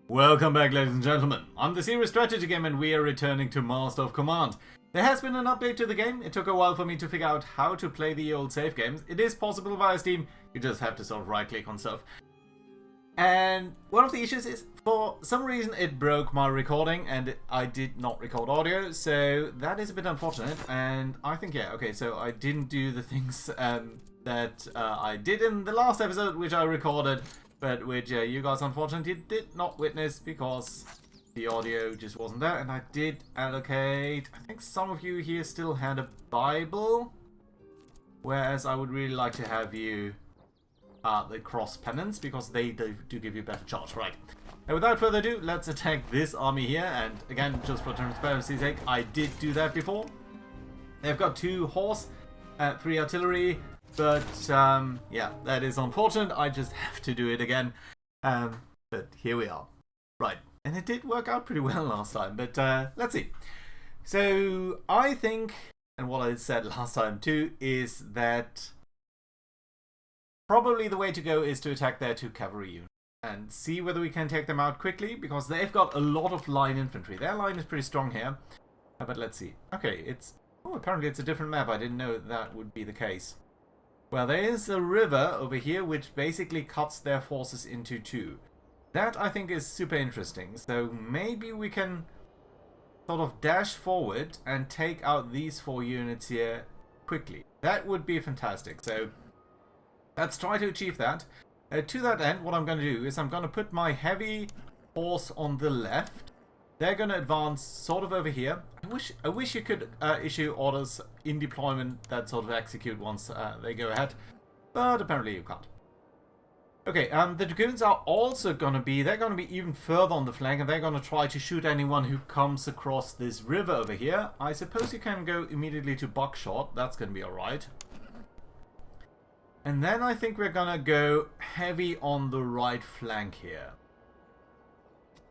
Welcome back, ladies and gentlemen. I'm the Serious Strategy Game and we are returning to Master of Command. There has been an update to the game. It took a while for me to figure out how to play the old save games. It is possible via Steam, you just have to sort of right click on stuff. And one of the issues is, for some reason it broke my recording and I did not record audio, so that is a bit unfortunate. And I think, yeah, okay, so I didn't do the things that I did in the last episode, which I recorded, but which you guys unfortunately did not witness because the audio just wasn't there. And I did allocate, I think some of you here still had a Bible, whereas I would really like to have you the cross pennants, because they do give you better charge. Right, and without further ado, let's attack this army here. And again, just for transparency's sake, I did do that before. They've got 2 horse, 3 artillery, but yeah, that is unfortunate. I just have to do it again. But here we are. Right, and it did work out pretty well last time, but let's see. So I think, and what I said last time too, is that probably the way to go is to attack their 2 cavalry units and see whether we can take them out quickly, because they've got a lot of line infantry. Their line is pretty strong here, but let's see. Okay, apparently it's a different map. I didn't know that would be the case. Well, there is a river over here which basically cuts their forces into 2. That I think is super interesting. So maybe we can sort of dash forward and take out these 4 units here quickly. That would be fantastic. So let's try to achieve that. To that end, what I'm going to do is I'm going to put my heavy horse on the left. They're going to advance sort of over here. I wish you could issue orders in deployment that sort of execute once they go ahead, but apparently you can't. Okay, the dragoons are also going to be, they're going to be even further on the flank, and they're going to try to shoot anyone who comes across this river over here. I suppose you can go immediately to buckshot. That's going to be alright. And then I think we're going to go heavy on the right flank here.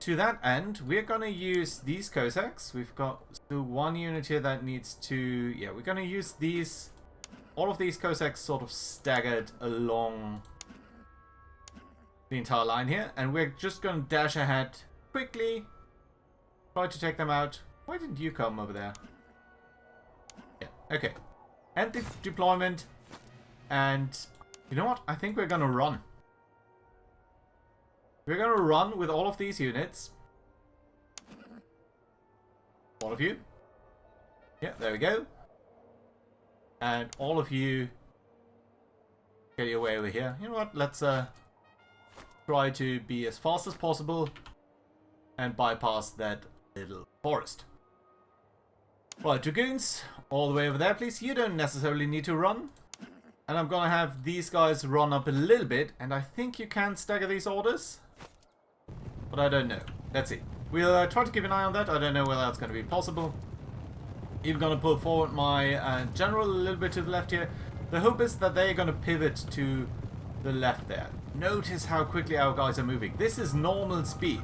To that end, we're going to use these Cossacks. We've got still 1 unit here that needs to... Yeah, we're going to use these... All of these Cossacks sort of staggered along the entire line here. And we're just going to dash ahead quickly. Try to take them out. Why didn't you come over there? Yeah, okay. End the deployment. And you know what? I think we're going to run. We're going to run with all of these units. All of you. Yeah, there we go. And all of you get your way over here. You know what? Let's try to be as fast as possible and bypass that little forest. Right, dragoons, all the way over there, please. You don't necessarily need to run. And I'm going to have these guys run up a little bit. And I think you can stagger these orders. But I don't know. Let's see. We'll try to keep an eye on that. I don't know whether that's going to be possible. Even going to pull forward my general a little bit to the left here. The hope is that they're going to pivot to the left there. Notice how quickly our guys are moving. This is normal speed.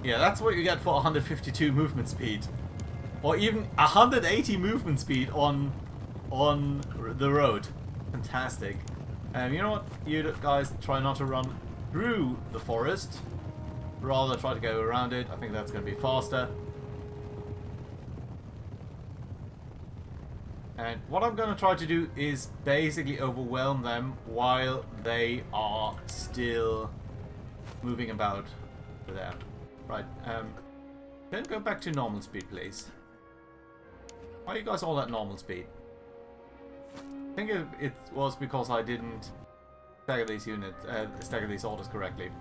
Yeah, that's what you get for 152 movement speed. Or even 180 movement speed on the road. Fantastic. You know what? You guys try not to run through the forest. Rather try to go around it. I think that's going to be faster. And what I'm going to try to do is basically overwhelm them while they are still moving about there. Right. Don't go back to normal speed, please. Why are you guys all at normal speed? I think it was because I didn't stagger these units, stagger these orders correctly.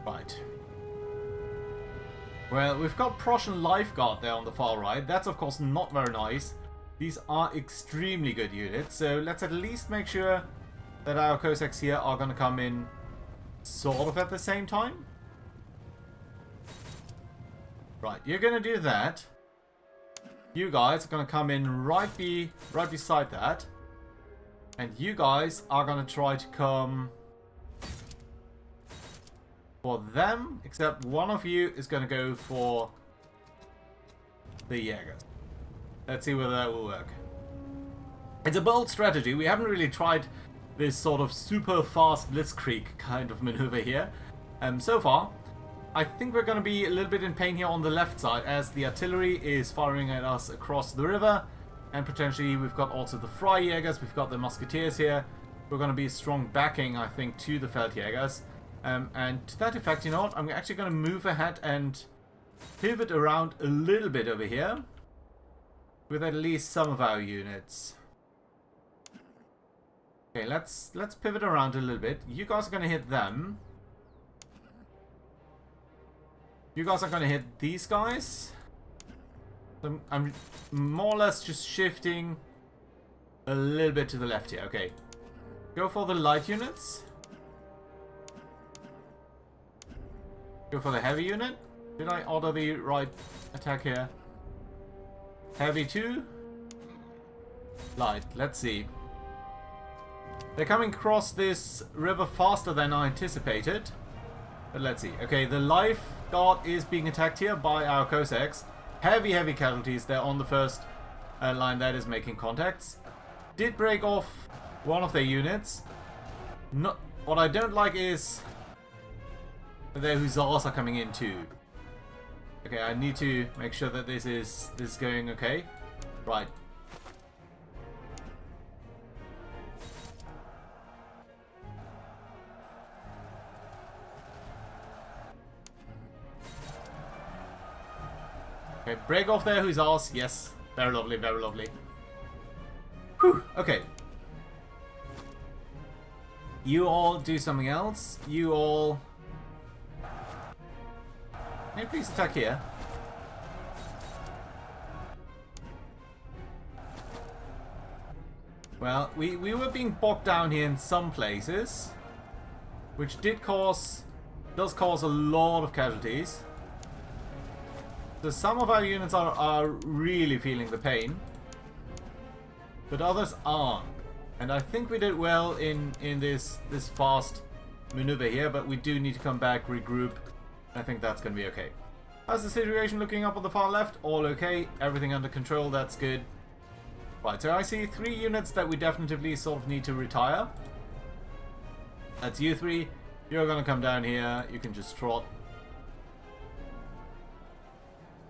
Right. Well, we've got Prussian Lifeguard there on the far right. That's of course not very nice. These are extremely good units, so let's at least make sure that our Cossacks here are going to come in sort of at the same time. Right, you're going to do that. You guys are going to come in right beside that. And you guys are going to try to come for them, except one of you is going to go for the Jaegers. Let's see whether that will work. It's a bold strategy. We haven't really tried this sort of super fast blitzkrieg kind of maneuver here. So far, I think we're going to be a little bit in pain here on the left side as the artillery is firing at us across the river, and potentially we've got also the Freijägers, we've got the Musketeers here. We're going to be strong backing, I think, to the Feldjägers. And to that effect, you know what, I'm actually going to move ahead and pivot around a little bit over here with at least some of our units. Okay, let's pivot around a little bit. You guys are going to hit them. You guys are going to hit these guys. So I'm more or less just shifting a little bit to the left here. Okay. Go for the light units. Go for the heavy unit. Did I order the right attack here? Heavy 2. Light. Let's see. They're coming across this river faster than I anticipated. But let's see. Okay, the life guard is being attacked here by our Cossacks. Heavy casualties. They're on the first line that is making contacts. Did break off one of their units. Not, what I don't like is their hussars are coming in too. Okay, I need to make sure that this is going okay. Right. Okay, break off their hussars. Yes, very lovely, very lovely. Whew, okay. You all do something else. You all... Can you please attack here? Well, we were being bogged down here in some places, which does cause a lot of casualties. So some of our units are really feeling the pain, but others aren't. And I think we did well in this fast maneuver here, but we do need to come back, regroup. I think that's going to be okay. How's the situation looking up on the far left? All okay. Everything under control. That's good. Right, so I see 3 units that we definitively sort of need to retire. That's you 3. You're going to come down here. You can just trot.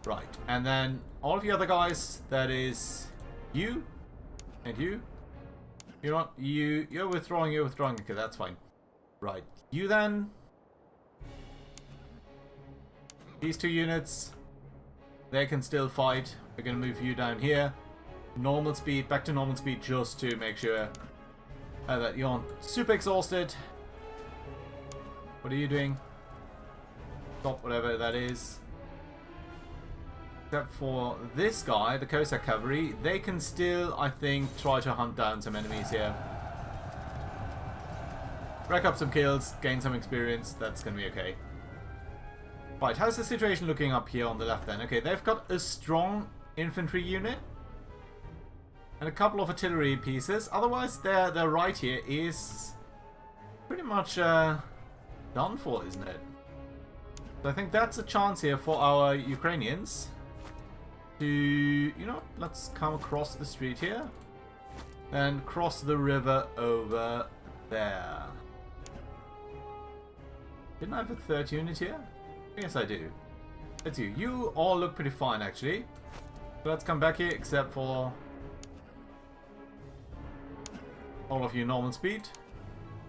Right, and then all of the other guys, that is you and you. You're not, you're withdrawing, okay, that's fine. Right, you then. These 2 units, they can still fight. We're going to move you down here. Normal speed, back to normal speed, just to make sure that you're super exhausted. What are you doing? Stop whatever that is. Except for this guy, the Cossack cavalry, they can still, I think, try to hunt down some enemies here. Rack up some kills, gain some experience, that's going to be okay. Right, how's the situation looking up here on the left then? Okay, they've got a strong infantry unit and a couple of artillery pieces. Otherwise, their right here is pretty much done for, isn't it? So I think that's a chance here for our Ukrainians to, you know, let's come across the street here and cross the river over there. Didn't I have a 3rd unit here? Yes, I do. That's you. You all look pretty fine, actually. So let's come back here, except for all of you normal speed.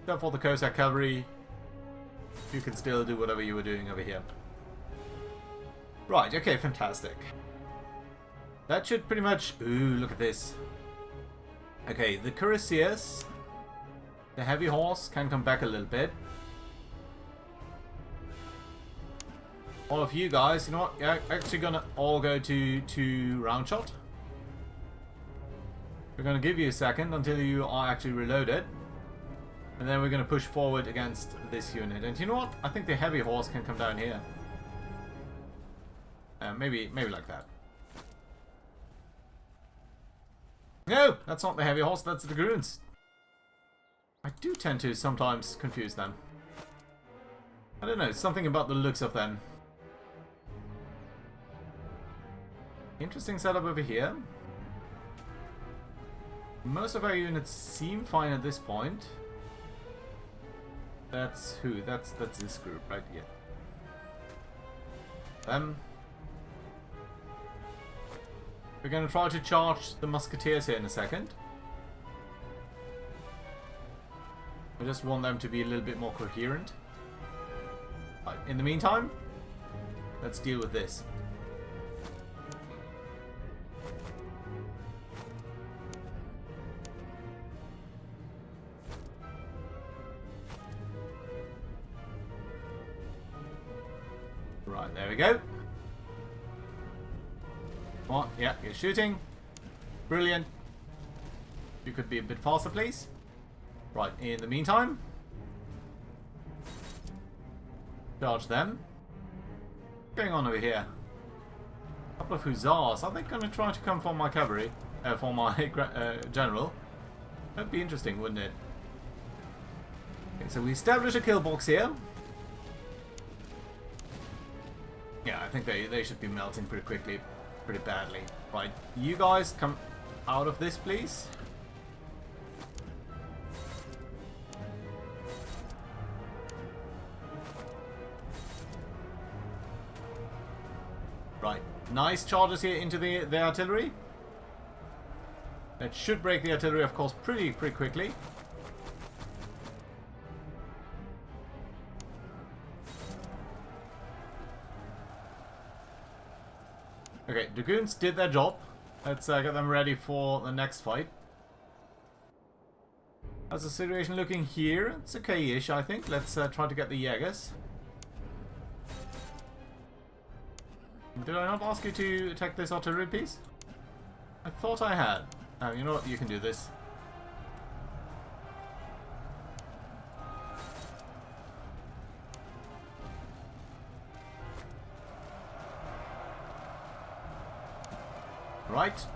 Except for the Cossack cavalry. You can still do whatever you were doing over here. Right, okay, fantastic. That should pretty much... Ooh, look at this. Okay, the cuirassiers, the heavy horse, can come back a little bit. All of you guys, you know what? You're actually gonna all go to round shot. We're gonna give you a second until you are actually reloaded. And then we're gonna push forward against this unit. And you know what? I think the heavy horse can come down here. Maybe like that. No, that's not the heavy horse, that's the dragoons. I do tend to sometimes confuse them. I don't know, something about the looks of them. Interesting setup over here. Most of our units seem fine at this point. That's who? That's this group, right? Yeah. We're going to try to charge the musketeers here in a second. I just want them to be a little bit more coherent. Right, in the meantime, let's deal with this. Right, there we go. What? Yeah, you're shooting. Brilliant. You could be a bit faster, please. Right, in the meantime, charge them. What's going on over here? A couple of hussars. Are they going to try to come for my cavalry? For my general? That'd be interesting, wouldn't it? Okay, so we establish a kill box here. Yeah, I think they should be melting pretty quickly, pretty badly. Right, you guys come out of this, please. Right, nice charges here into the artillery. That should break the artillery, of course, pretty quickly. Okay, Dragoons did their job. Let's get them ready for the next fight. How's the situation looking here? It's okay-ish, I think. Let's try to get the Jaegers. Did I not ask you to attack this artillery piece? I thought I had. Oh, you know what? You can do this.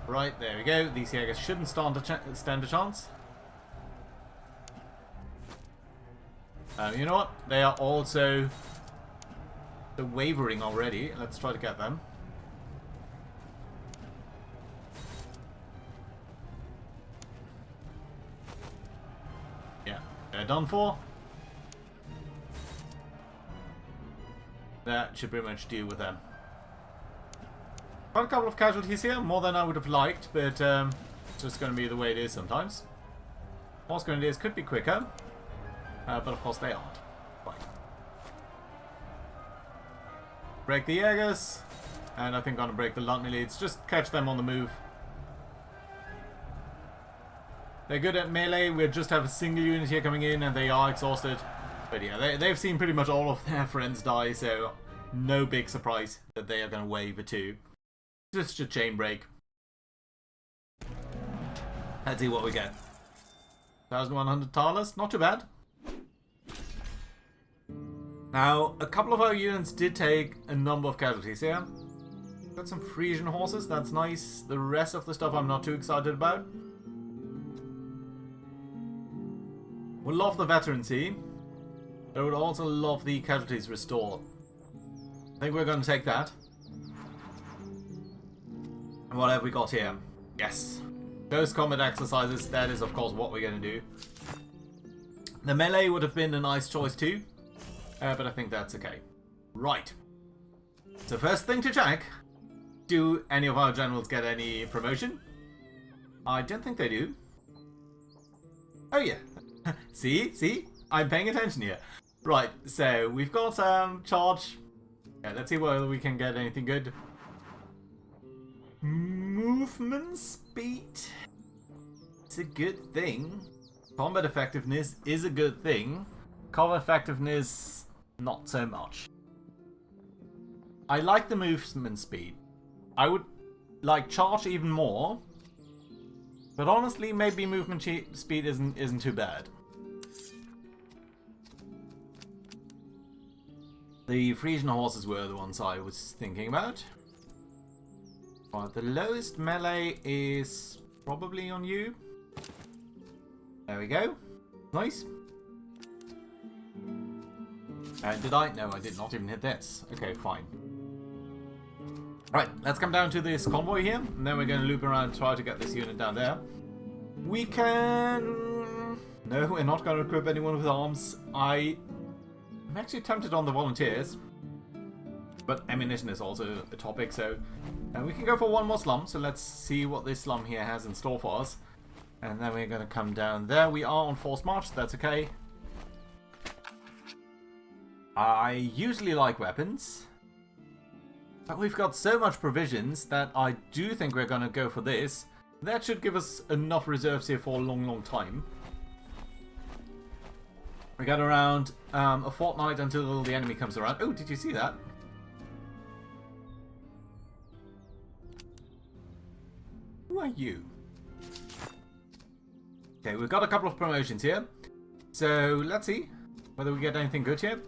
Right, there we go. These Jaegers shouldn't stand a chance. You know what? They are also wavering already. Let's try to get them. Yeah, they're done for. That should pretty much deal with them. Got a couple of casualties here, more than I would have liked, but it's just going to be the way it is sometimes. What's going to do is could be quicker, but of course they aren't. Right. Break the Jaegers, and I think I'm going to break the Lantny leads. Just catch them on the move. They're good at melee. We just have a single unit here coming in, and they are exhausted. But yeah, they've seen pretty much all of their friends die, so no big surprise that they are going to wave a 2. Just a chain break. Let's see what we get. 1,100 thalers, not too bad. Now, a couple of our units did take a number of casualties here. Got some Frisian horses, that's nice. The rest of the stuff I'm not too excited about. We'll love the veterancy, but I would also love the casualties restored. I think we're going to take that. And what have we got here? Yes. Those combat exercises, that is of course what we're going to do. The melee would have been a nice choice too. But I think that's okay. Right. So first thing to check. Do any of our generals get any promotion? I don't think they do. Oh yeah. See? I'm paying attention here. Right, so we've got charge. Yeah, let's see whether we can get anything good. Movement speed. It's a good thing. Combat effectiveness is a good thing. Cover effectiveness, not so much. I like the movement speed. I would like charge even more. But honestly, maybe movement speed isn't too bad. The Frisian horses were the ones I was thinking about. Right, the lowest melee is probably on you. There we go. Nice. Did I? No, I did not even hit this. Okay, fine. Right, let's come down to this convoy here, and then we're going to loop around and try to get this unit down there. We can No, we're not going to equip anyone with arms. I'm actually tempted on the volunteers. But ammunition is also a topic, so we can go for one more slum. So let's see what this slum here has in store for us. And then we're going to come down there. We are on forced march, that's okay. I usually like weapons. But we've got so much provisions that I do think we're going to go for this. That should give us enough reserves here for a long, long time. We got around a fortnight until the enemy comes around. Oh, did you see that? Who are you? Okay, we've got a couple of promotions here. So, let's see whether we get anything good here.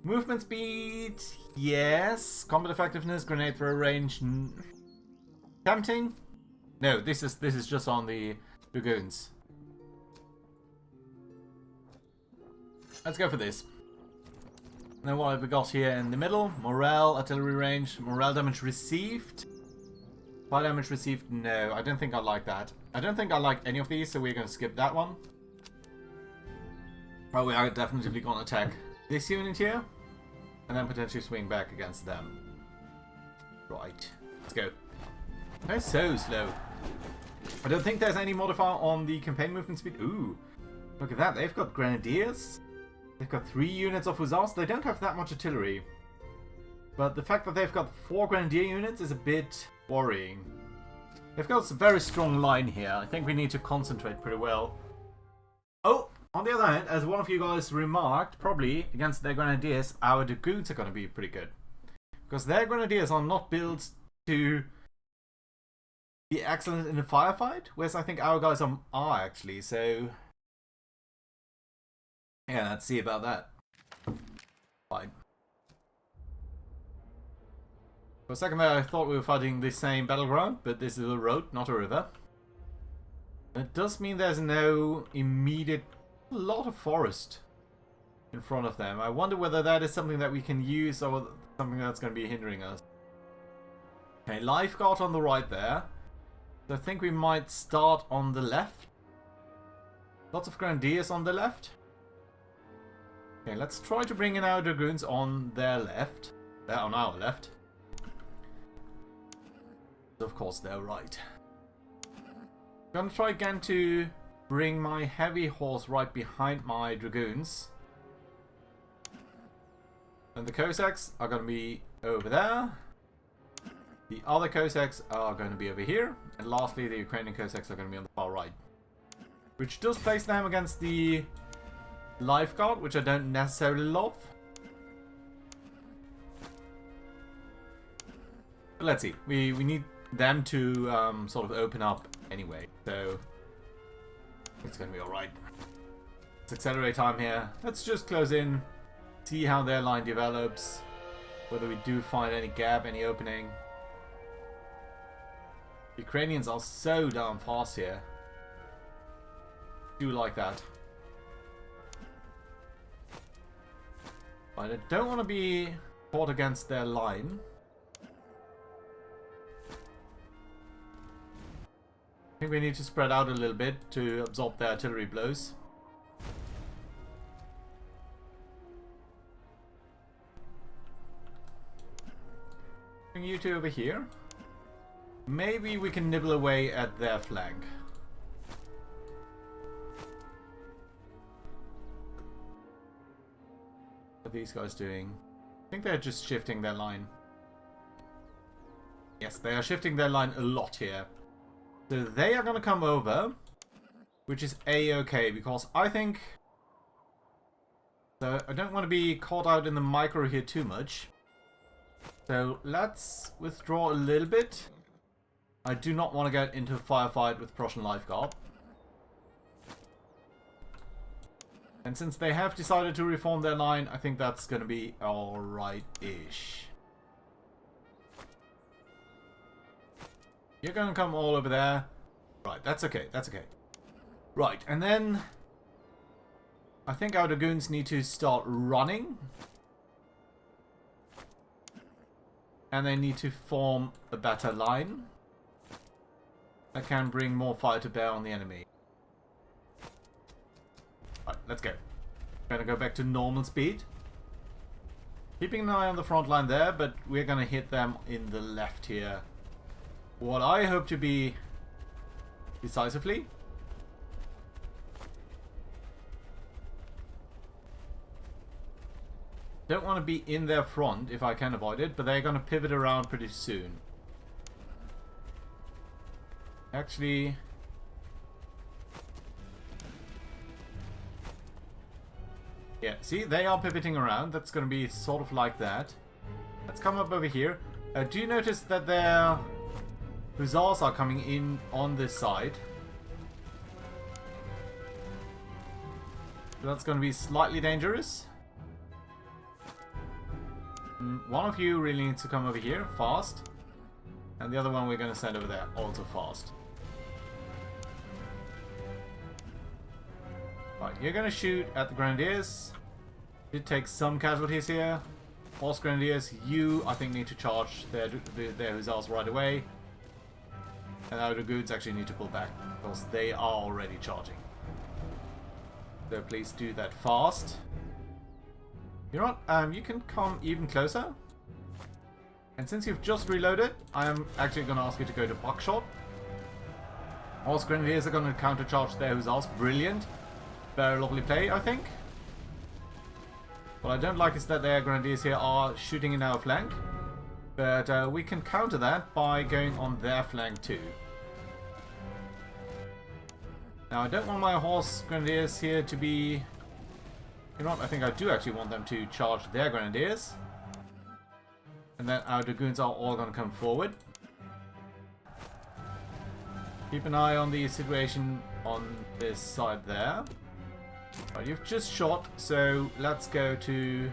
Movement speed, yes. Combat effectiveness, grenade throw range, tempting. No, this is just on the dragoons. Let's go for this. Now what have we got here in the middle? Morale, artillery range, morale damage received. Fire damage received, no, I don't think I like that. I don't think I like any of these, so we're going to skip that one. But we are definitely going to attack this unit here. And then potentially swing back against them. Right, let's go. They're so slow. I don't think there's any modifier on the campaign movement speed. Ooh, look at that. They've got grenadiers. They've got 3 units of hussars. They don't have that much artillery. But the fact that they've got 4 grenadier units is a bit worrying. They've got a very strong line here. I think we need to concentrate pretty well. Oh, on the other hand, as one of you guys remarked, probably against their grenadiers, our dragoons are going to be pretty good. Because their grenadiers are not built to be excellent in a firefight, whereas I think our guys are actually, so yeah, let's see about that. Fine. For a second there I thought we were fighting the same battleground, but this is a road, not a river. It does mean there's no immediate lot of forest in front of them. I wonder whether that is something that we can use or something that's going to be hindering us. Okay, lifeguard on the right there. So I think we might start on the left. Lots of grenadiers on the left. Okay, let's try to bring in our dragoons on their left. They're on our left. Of course, they're right. I'm gonna try again to bring my heavy horse right behind my dragoons. And the Cossacks are gonna be over there. The other Cossacks are going to be over here. And lastly, the Ukrainian Cossacks are going to be on the far right. Which does place them against the lifeguard, which I don't necessarily love. But let's see. We need them to sort of open up anyway. So it's going to be alright. Let's accelerate time here. Let's just close in. See how their line develops. Whether we do find any gap, any opening. Ukrainians are so damn fast here. Do like that. But I don't want to be fought against their line. I think we need to spread out a little bit to absorb their artillery blows. Bring you two over here. Maybe we can nibble away at their flank. What are these guys doing? I think they're just shifting their line. Yes, they are shifting their line a lot here. So they are going to come over, which is a-okay, because I think... So I don't want to be caught out in the micro here too much. So let's withdraw a little bit. I do not want to get into a firefight with Prussian Lifeguard. And since they have decided to reform their line, I think that's going to be alright-ish. You're going to come all over there. Right, that's okay, that's okay. Right, and then... I think our dragoons need to start running. And they need to form a better line that can bring more fire to bear on the enemy. let's go. Gonna go back to normal speed. Keeping an eye on the front line there, but we're gonna hit them in the left here. What I hope to be decisively. Don't want to be in their front if I can avoid it, but they're gonna pivot around pretty soon. Actually... yeah, see, they are pivoting around. That's going to be sort of like that. Let's come up over here. Do you notice that their hussars are coming in on this side? So that's going to be slightly dangerous. One of you really needs to come over here fast. And the other one we're going to send over there also fast. Right, you're going to shoot at the Grenadiers. Did take some casualties here. Horse Grenadiers, you, I think, need to charge their hussars right away. And our Dragoons actually need to pull back, because they are already charging. So please do that fast. You know what? You can come even closer. And since you've just reloaded, I am actually going to ask you to go to buckshot. Horse Grenadiers are going to countercharge their hussars. Brilliant. Very lovely play, I think. What I don't like is that their Grenadiers here are shooting in our flank. But we can counter that by going on their flank too. Now I don't want my Horse Grenadiers here to be... you know what, I think I do actually want them to charge their Grenadiers. And then our Dragoons are all going to come forward. Keep an eye on the situation on this side there. Right, you've just shot, so let's go to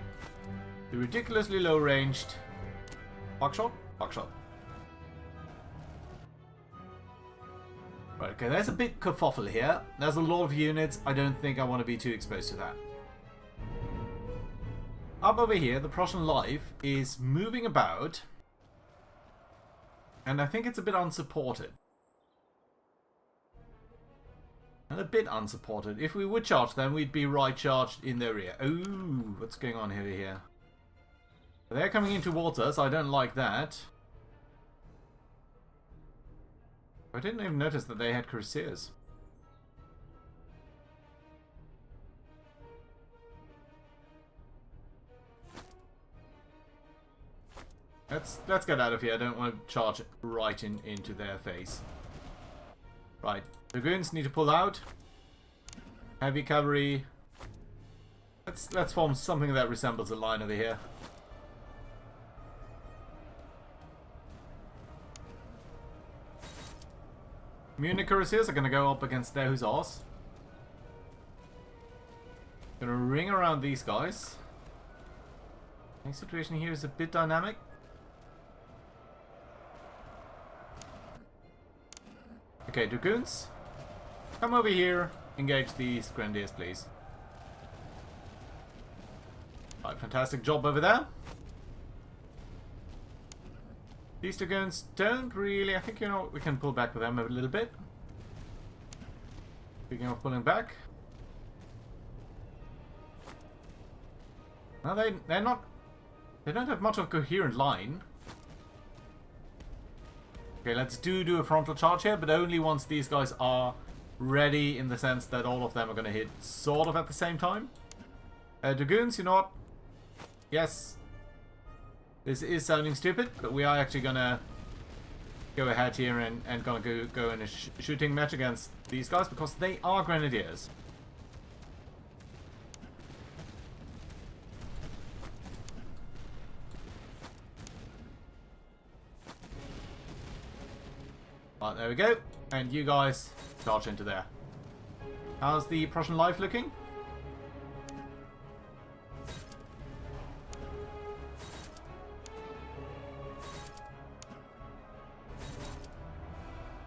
the ridiculously low ranged buckshot. Buckshot. Right, okay, there's a big kerfuffle here. There's a lot of units. I don't think I want to be too exposed to that. Up over here, the Prussian Life is moving about, and I think it's a bit unsupported. And a bit unsupported. If we would charge them, we'd be right charged in their rear. Ooh, what's going on here? They're coming in towards us. I don't like that. I didn't even notice that they had cuirassiers. Let's get out of here. I don't want to charge right into their face. Right. Dragoons need to pull out. Heavy cavalry. Let's form something that resembles a line over here. Munich cuirassiers are going to go up against their hussars. Going to ring around these guys. The situation here is a bit dynamic. Okay, Dragoons. Come over here, engage these Grenadiers, please. Right, fantastic job over there. These Dragoons don't really... I think, you know, we can pull back with them a little bit. Speaking of pulling back. No, they're not... they don't have much of a coherent line. Okay, let's do a frontal charge here, but only once these guys are... ready, in the sense that all of them are going to hit sort of at the same time. Dragoons, you know what? Yes. This is sounding stupid, but we are actually going to go ahead here and going to go in a shooting match against these guys, because they are Grenadiers. Right, there we go. And you guys... charge into there. How's the Prussian Life looking?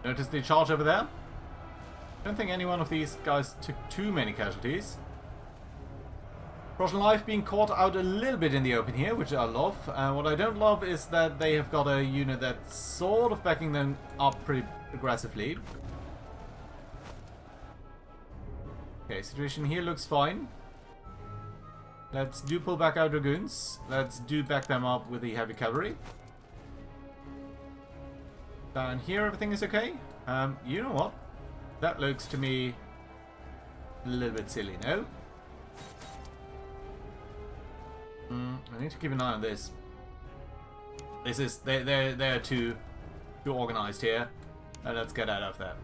Notice the charge over there? I don't think any one of these guys took too many casualties. Prussian Life being caught out a little bit in the open here, which I love. What I don't love is that they have got a unit that's sort of backing them up pretty aggressively. Okay, situation here looks fine. Let's do pull back our dragoons. Let's do back them up with the heavy cavalry. Down here, everything is okay. You know what? That looks to me a little bit silly, no? I need to keep an eye on this. This is they're too organized here. Let's get out of that.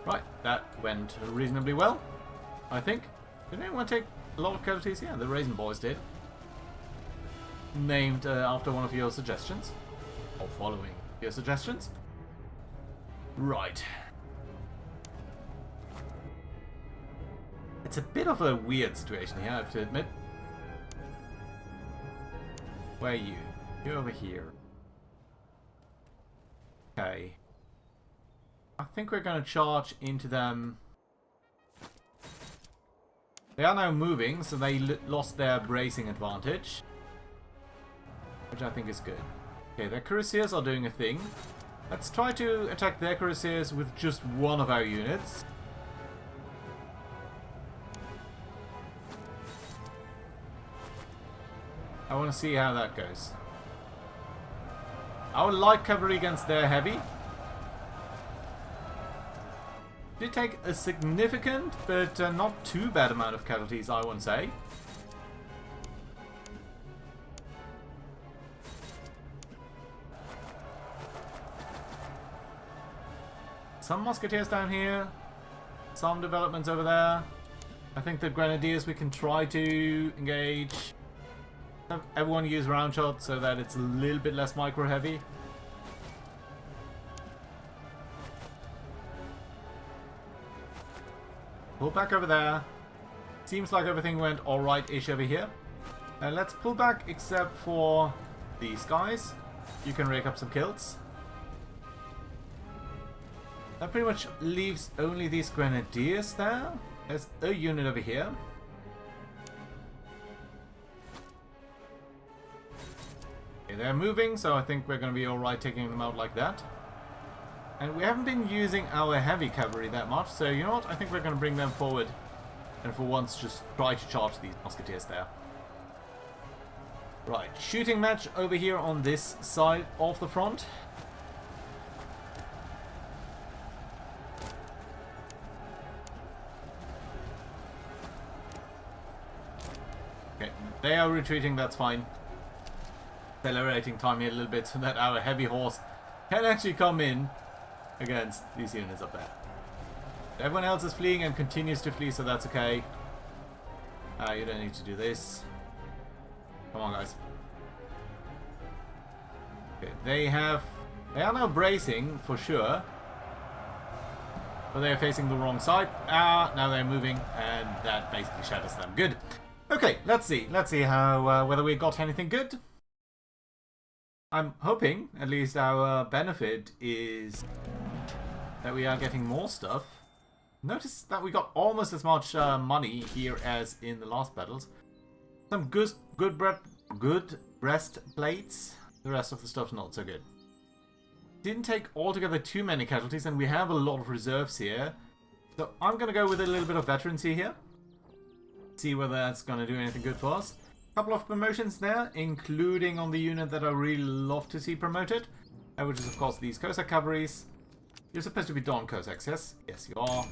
Right, that went reasonably well, I think. Did anyone take a lot of casualties? Yeah, the Raisin Boys did. Named after one of your suggestions. Or following your suggestions. Right. It's a bit of a weird situation here, I have to admit. Where are you? You're over here. Okay. I think we're going to charge into them. They are now moving, so they lost their bracing advantage. Which I think is good. Okay, their cuirassiers are doing a thing. Let's try to attack their cuirassiers with just one of our units. I want to see how that goes. Our light cavalry against their heavy. Did take a significant, but not too bad amount of casualties, I won't say. Some musketeers down here. Some developments over there. I think the grenadiers we can try to engage. Have everyone use round shot so that it's a little bit less micro heavy. Pull back over there. Seems like everything went alright-ish over here. Let's pull back except for these guys. You can rake up some kills. That pretty much leaves only these grenadiers there. There's a unit over here. Okay, they're moving, so I think we're going to be alright taking them out like that. And we haven't been using our heavy cavalry that much, so you know what? I think we're going to bring them forward and for once just try to charge these musketeers there. Right, shooting match over here on this side of the front. Okay, they are retreating, that's fine. Accelerating time here a little bit so that our heavy horse can actually come in against these units up there. Everyone else is fleeing and continues to flee, so that's okay. You don't need to do this. Come on, guys. Okay, they are now bracing for sure, but they are facing the wrong side. Now they're moving, and that basically shatters them. Good. Okay, let's see. Let's see how whether we got anything good. I'm hoping at least our benefit is that we are getting more stuff. Notice that we got almost as much money here as in the last battles. Some good breastplates. The rest of the stuff's not so good. Didn't take altogether too many casualties, and we have a lot of reserves here. So I'm going to go with a little bit of veterancy here. See whether that's going to do anything good for us. Couple of promotions there, including on the unit that I really love to see promoted, which is of course these Cossack cavalries. You're supposed to be Don Cossacks, yes? Yes, you are.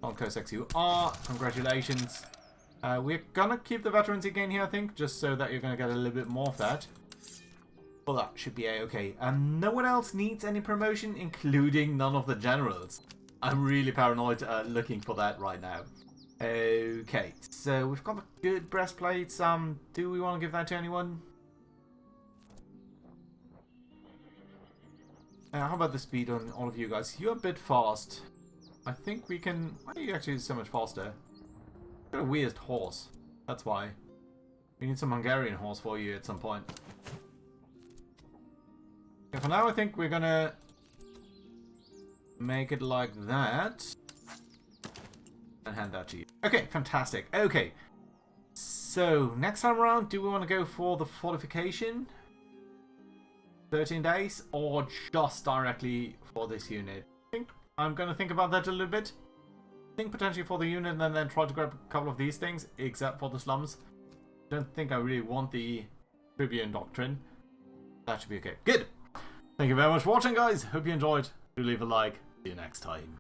Don Cossacks you are. Congratulations. We're gonna keep the veterans again here, I think, just so that you're gonna get a little bit more of that. Well, that should be a-okay. No one else needs any promotion, including none of the generals. I'm really paranoid looking for that right now. Okay, so we've got good breastplates. Do we want to give that to anyone? How about the speed on all of you guys? You're a bit fast. I think we can... Why are you actually so much faster? You've got a weird horse. That's why. We need some Hungarian horse for you at some point. Okay, for now I think we're gonna make it like that. And hand that to you. Okay, fantastic. Okay. So, next time around, do we want to go for the fortification? 13 days? Or just directly for this unit? I think I'm going to think about that a little bit. I think potentially for the unit and then try to grab a couple of these things, except for the slums. Don't think I really want the Tribune Doctrine. That should be okay. Good! Thank you very much for watching, guys. Hope you enjoyed. Do leave a like. See you next time.